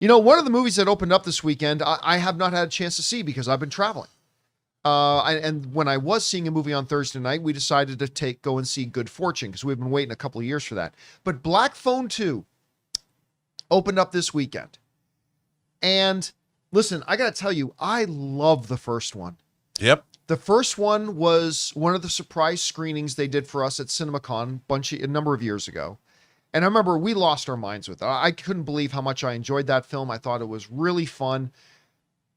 One of the movies that opened up this weekend, I have not had a chance to see because I've been traveling. And when I was seeing a movie on Thursday night, we decided to go and see Good Fortune because we've been waiting a couple of years for that. But Black Phone 2 opened up this weekend. And listen, I got to tell you, I love the first one. Yep. The first one was one of the surprise screenings they did for us at CinemaCon a number of years ago. And I remember we lost our minds with it. I couldn't believe how much I enjoyed that film. I thought it was really fun.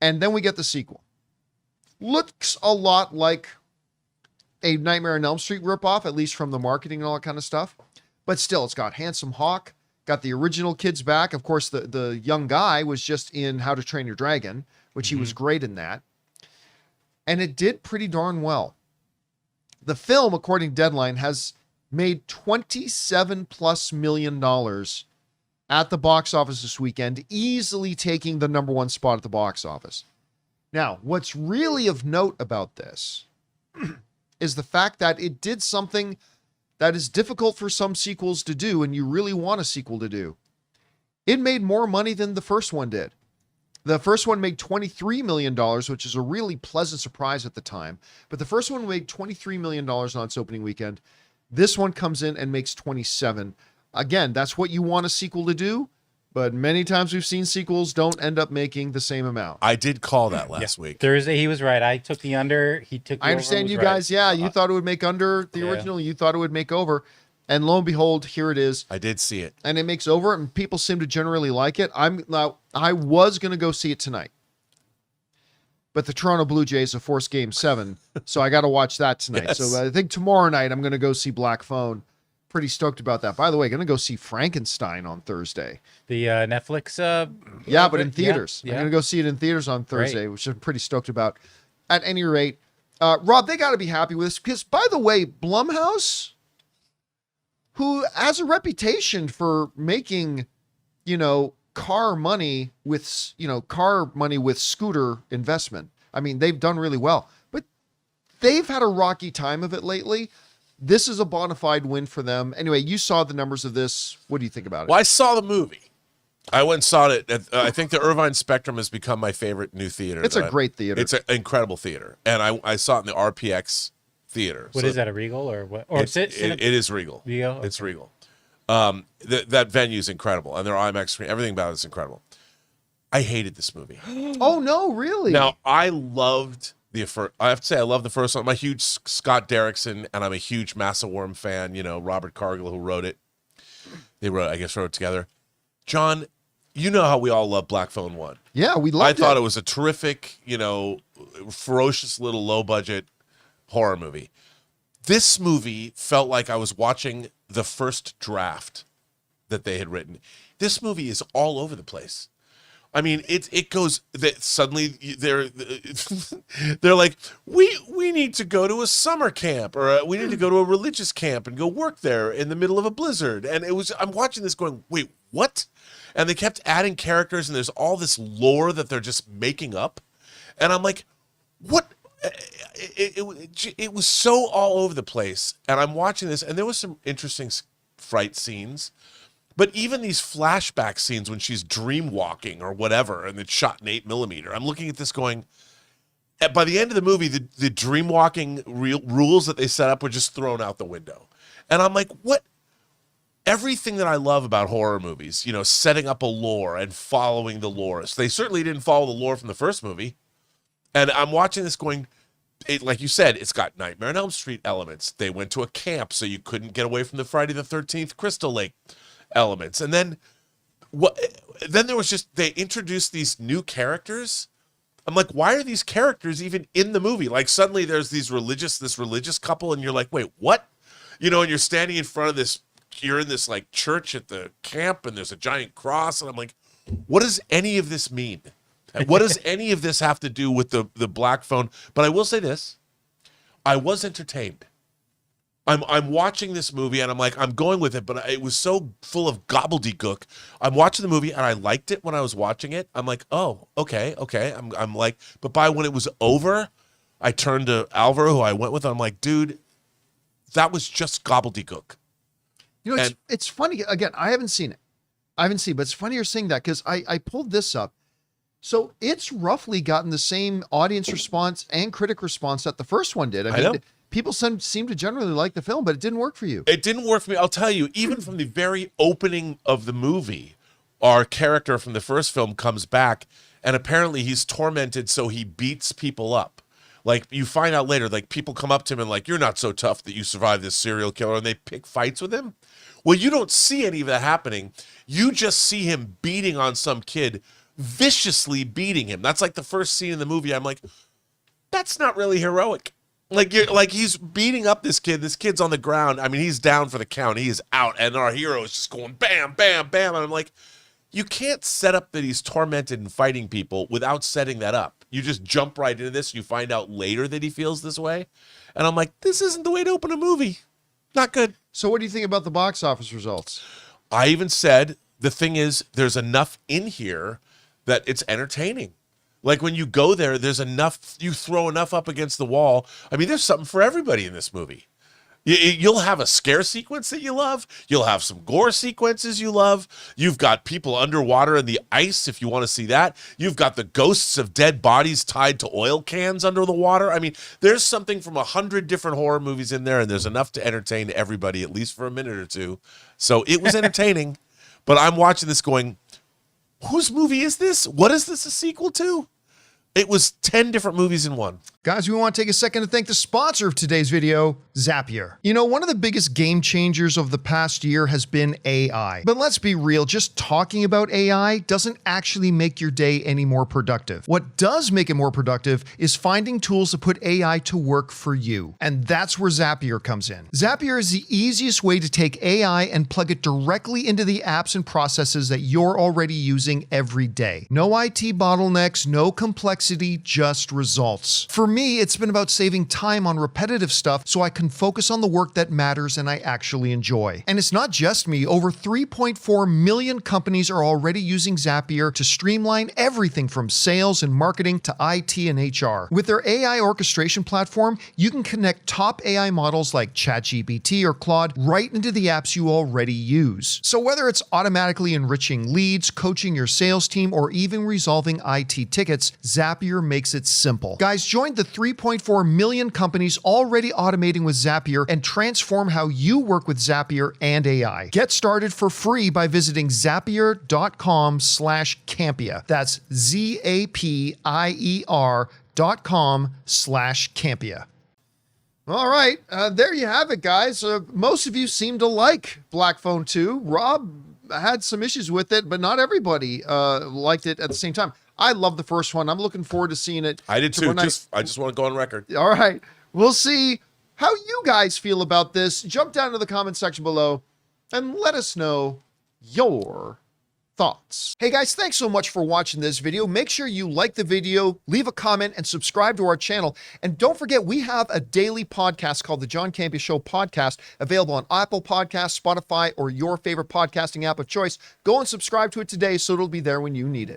And then we get the sequel. Looks a lot like a Nightmare on Elm Street ripoff, at least from the marketing and all that kind of stuff. But still, it's got Handsome Hawk, got the original kids back. Of course, the young guy was just in How to Train Your Dragon, which he was great in that. And it did pretty darn well. The film, according to Deadline, has made $27+ million at the box office this weekend, easily taking the number one spot at the box office. Now, what's really of note about this is the fact that it did something that is difficult for some sequels to do, and you really want a sequel to do. It made more money than the first one did. The first one made $23 million, which is a really pleasant surprise at the time. But the first one made $23 million on its opening weekend. This one comes in and makes 27. Again, that's what you want a sequel to do. But many times we've seen sequels don't end up making the same amount. I did call that last week. Thursday, he was right. I took the under. He took the I understand you guys. Yeah, you thought it would make under the original. You thought it would make over. And lo and behold, here it is. I did see it. And it makes over, and people seem to generally like it. I was going to go see it tonight. But the Toronto Blue Jays have forced Game 7, so I got to watch that tonight. Yes. So I think tomorrow night I'm going to go see Black Phone. Pretty stoked about that. By the way, going to go see Frankenstein on Thursday. The Netflix. Yeah, but in theaters. Yeah. I'm going to go see it in theaters on Thursday, which I'm pretty stoked about. At any rate, Rob, they got to be happy with this because, by the way, Blumhouse, who has a reputation for making, car money with scooter investment. I mean, they've done really well, but they've had a rocky time of it lately. This is a bona fide win for them. Anyway, you saw the numbers of this. What do you think about it? Well, I saw the movie. I went and saw it. I think the Irvine Spectrum has become my favorite new theater. It's a great theater. It's an incredible theater. And I saw it in the RPX theater. What is that, a Regal or what? Or it is Regal. Regal? It's Regal. That venue is incredible. And their IMAX screen, everything about it is incredible. I hated this movie. Oh, no, really? Now, I loved I have to say, I love the first one. I'm a huge Scott Derrickson, and I'm a huge Massa Worm fan. Robert Cargill, who wrote it. They wrote it together. John, you know how we all love Black Phone 1. Yeah, we loved it. I thought it was a terrific, ferocious little low-budget horror movie. This movie felt like I was watching the first draft that they had written. This movie is all over the place. I mean, it goes that suddenly they're like, we need to go to a summer camp, or we need to go to a religious camp and go work there in the middle of a blizzard. And I'm watching this going, wait, what? And they kept adding characters, and there's all this lore that they're just making up. And I'm like, what? It was so all over the place. And I'm watching this, and there was some interesting fright scenes. But even these flashback scenes when she's dream walking or whatever, and it's shot in 8mm, I'm looking at this going, by the end of the movie, the dream walking rules that they set up were just thrown out the window. And I'm like, what? Everything that I love about horror movies, setting up a lore and following the lore. So they certainly didn't follow the lore from the first movie. And I'm watching this going, like you said, it's got Nightmare on Elm Street elements. They went to a camp so you couldn't get away from the Friday the 13th Crystal Lake elements. And then there was they introduced these new characters. I'm like, why are these characters even in the movie? Like, suddenly there's this religious couple, and you're like, wait, what? And you're standing in front of you're in this like church at the camp, and there's a giant cross, and I'm like, what does any of this mean? And what does any of this have to do with the Black Phone? But I will say this, I was entertained. I'm watching this movie, and I'm like, I'm going with it, but it was so full of gobbledygook. I'm watching the movie, and I liked it when I was watching it. I'm like, oh, okay. I'm like, but when it was over, I turned to Alvaro, who I went with, and I'm like, dude, that was just gobbledygook. It's funny. Again, I haven't seen it. I haven't seen, but it's funny you're saying that because I pulled this up. So it's roughly gotten the same audience response and critic response that the first one did. I know. People seem to generally like the film, but it didn't work for you. It didn't work for me. I'll tell you, even from the very opening of the movie, our character from the first film comes back, and apparently he's tormented, so he beats people up. Like, you find out later, like, people come up to him and like, you're not so tough that you survived this serial killer, and they pick fights with him. Well, you don't see any of that happening. You just see him beating on some kid, viciously beating him. That's like the first scene in the movie. I'm like, that's not really heroic. Like he's beating up this kid. This kid's on the ground. I mean, he's down for the count. He is out, and our hero is just going bam, bam, bam. And I'm like, you can't set up that he's tormented and fighting people without setting that up. You just jump right into this. You find out later that he feels this way, and I'm like, this isn't the way to open a movie. Not good. So what do you think about the box office results? I even said the thing is, there's enough in here that it's entertaining. Like when you go there, there's enough, you throw enough up against the wall. I mean, there's something for everybody in this movie. You'll have a scare sequence that you love. You'll have some gore sequences you love. You've got people underwater in the ice if you want to see that. You've got the ghosts of dead bodies tied to oil cans under the water. I mean, there's something from 100 different horror movies in there, and there's enough to entertain everybody, at least for a minute or two. So it was entertaining, but I'm watching this going, whose movie is this? What is this a sequel to? It was 10 different movies in one. Guys, we want to take a second to thank the sponsor of today's video, Zapier. You know, one of the biggest game changers of the past year has been AI. But let's be real, just talking about AI doesn't actually make your day any more productive. What does make it more productive is finding tools to put AI to work for you. And that's where Zapier comes in. Zapier is the easiest way to take AI and plug it directly into the apps and processes that you're already using every day. No IT bottlenecks, no complexity, just results. For me, it's been about saving time on repetitive stuff so I can focus on the work that matters and I actually enjoy. And it's not just me. Over 3.4 million companies are already using Zapier to streamline everything from sales and marketing to IT and HR. With their AI orchestration platform, you can connect top AI models like ChatGPT or Claude right into the apps you already use. So whether it's automatically enriching leads, coaching your sales team, or even resolving IT tickets, Zapier makes it simple. Guys, join the 3.4 million companies already automating with Zapier and transform how you work with Zapier and AI. Get started for free by visiting zapier.com/Campea. That's zapier.com/Campea. All right, there you have it, guys. Most of you seem to like Black Phone 2. Rob had some issues with it, but not everybody liked it at the same time. I love the first one. I'm looking forward to seeing it. I did too. I just want to go on record. All right. We'll see how you guys feel about this. Jump down to the comment section below and let us know your thoughts. Hey guys, thanks so much for watching this video. Make sure you like the video, leave a comment, and subscribe to our channel. And don't forget, we have a daily podcast called the John Campea Show podcast, available on Apple Podcasts, Spotify, or your favorite podcasting app of choice. Go and subscribe to it today so it'll be there when you need it.